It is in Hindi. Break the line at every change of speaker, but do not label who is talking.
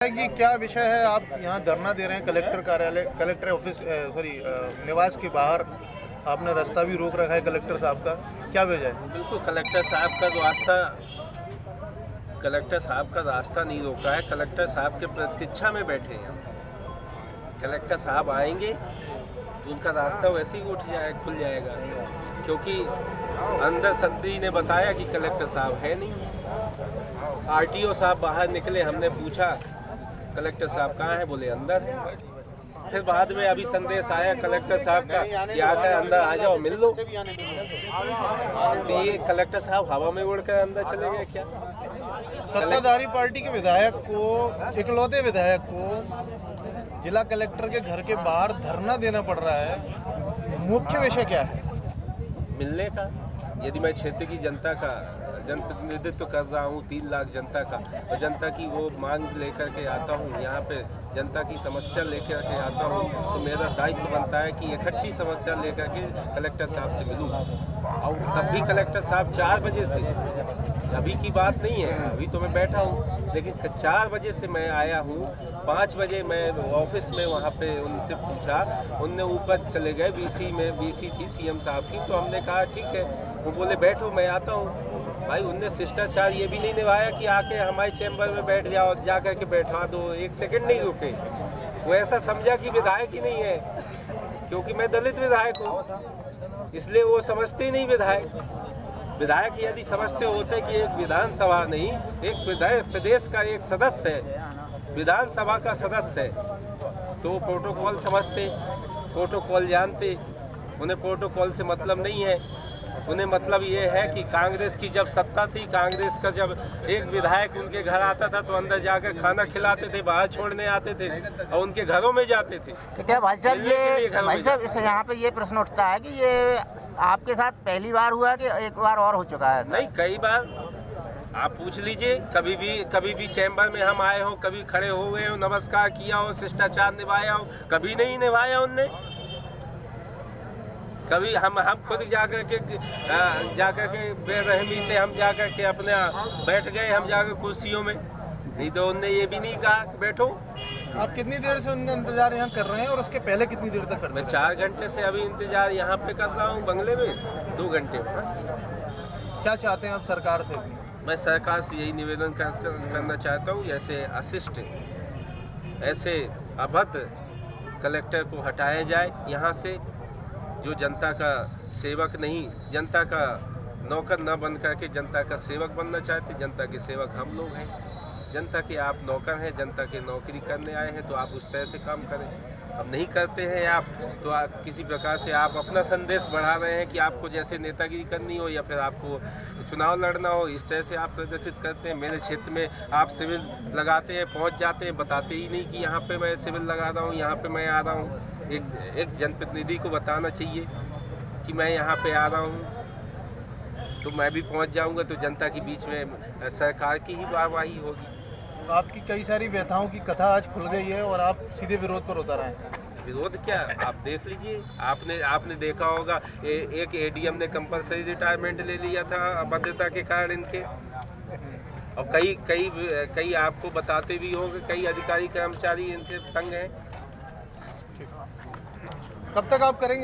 जी क्या विषय है, आप यहाँ धरना दे रहे हैं कलेक्टर कार्यालय, कलेक्टर ऑफिस निवास के बाहर आपने रास्ता भी रोक रखा है कलेक्टर साहब का, क्या वजह है?
बिल्कुल कलेक्टर साहब का रास्ता नहीं रोका है। कलेक्टर साहब के प्रतीक्षा में बैठे हैं। कलेक्टर साहब आएंगे तो उनका रास्ता वैसे ही खुल जाएगा, क्योंकि अंदर संतरी ने बताया कि कलेक्टर साहब है नहीं। आरटीओ साहब बाहर निकले, हमने पूछा कलेक्टर साहब कहाँ है, बोले अंदर है। फिर बाद में अभी संदेश आया कलेक्टर साहब का कि आकर अंदर आ जाओ, मिल लो। तो ये कलेक्टर साहब हवा में उड़कर अंदर चले गए क्या?
सत्ताधारी पार्टी के विधायक को, इकलौते विधायक को जिला कलेक्टर के घर के बाहर धरना देना पड़ रहा है, मुख्य विषय क्या है?
मिलने का। यदि मैं क्षेत्र की जनता का जनप्रतिनिधित्व कर रहा हूँ, 3 लाख जनता का, और जनता की वो मांग लेकर के आता हूँ, यहाँ पे जनता की समस्या लेकर के आता हूँ, तो मेरा दायित्व बनता है कि इकट्ठी समस्या लेकर के कलेक्टर साहब से मिलूँ। और तब भी कलेक्टर साहब 4 बजे से, अभी की बात नहीं है, अभी तो मैं बैठा हूँ, लेकिन 4 बजे से मैं आया हूँ। 5 बजे मैं ऑफिस में वहाँ पे उनसे पूछा, उनने ऊपर चले गए, बीसी थी सीएम साहब की, तो हमने कहा ठीक है। वो बोले बैठो, मैं आता हूँ। भाई उनने शिष्टाचार ये भी नहीं निभाया कि आके हमारे चैम्बर में बैठ जाओ, जा कर के बैठा दो, 1 सेकंड नहीं रुके। वो ऐसा समझा कि विधायक ही नहीं है, क्योंकि मैं दलित विधायक हूँ, इसलिए वो समझते ही नहीं विधायक यदि समझते होते कि एक विधानसभा नहीं, एक प्रदेश का एक सदस्य है, विधानसभा का सदस्य है, तो वो प्रोटोकॉल समझते, प्रोटोकॉल जानते। उन्हें प्रोटोकॉल से मतलब नहीं है। उन्हें मतलब ये है कि कांग्रेस की जब सत्ता थी, कांग्रेस का जब एक विधायक उनके घर आता था तो अंदर जाकर खाना खिलाते थे, बाहर छोड़ने आते थे और उनके घरों में जाते थे।
तो क्या भाई साहब इस यहाँ पे ये प्रश्न उठता है कि ये आपके साथ पहली बार हुआ कि एक बार और हो चुका है?
नहीं, कई बार। आप पूछ लीजिए, कभी भी चैम्बर में हम आए हो, कभी खड़े हो गए हो, नमस्कार किया हो, शिष्टाचार निभाया हो, कभी नहीं निभाया उनने। कभी हम खुद जाकर के बेरहमी से हम जाकर के अपने बैठ गए, हम जाकर कुर्सियों में, नहीं तो उनने ये भी नहीं कहा कि बैठो।
आप कितनी देर से उनका इंतजार यहाँ कर रहे हैं और उसके पहले कितनी देर तक करते?
मैं 4 घंटे से अभी इंतजार यहाँ पे कर रहा हूँ, बंगले में 2 घंटे।
क्या चाहते हैं आप सरकार से?
मैं सरकार से यही निवेदन करना चाहता हूँ, ऐसे अशिष्ट, ऐसे अभद्र कलेक्टर को हटाया जाए यहाँ से, जो जनता का सेवक नहीं, जनता का नौकर न बन करके जनता का सेवक बनना चाहते। जनता के सेवक हम लोग हैं, जनता के आप नौकर हैं, जनता के नौकरी करने आए हैं, तो आप उस तरह से काम करें। अब नहीं करते हैं आप, तो किसी प्रकार से आप अपना संदेश बढ़ा रहे हैं कि आपको जैसे नेतागिरी करनी हो या फिर आपको चुनाव लड़ना हो, इस तरह से आप प्रदर्शित करते हैं। मेरे क्षेत्र में आप सिविल लगाते हैं, पहुंच जाते हैं, बताते ही नहीं कि यहाँ पे मैं सिविल लगा रहा हूँ, यहाँ पे मैं आ रहा हूँ। एक जनप्रतिनिधि को बताना चाहिए कि मैं यहाँ पे आ रहा हूँ, तो मैं भी पहुँच जाऊँगा, तो जनता के बीच में सरकार की ही वाहवाही होगी।
आपकी कई सारी व्यथाओं की कथा आज खुल गई है और आप सीधे विरोध पर उतर आए हैं।
विरोध क्या, आप देख लीजिए। आपने देखा होगा, एक एडीएम ने कंपलसरी रिटायरमेंट ले लिया था अभद्रता के कारण इनके, और कई आपको बताते भी होंगे, कई अधिकारी कर्मचारी इनसे तंग हैं।
कब तक आप करेंगे?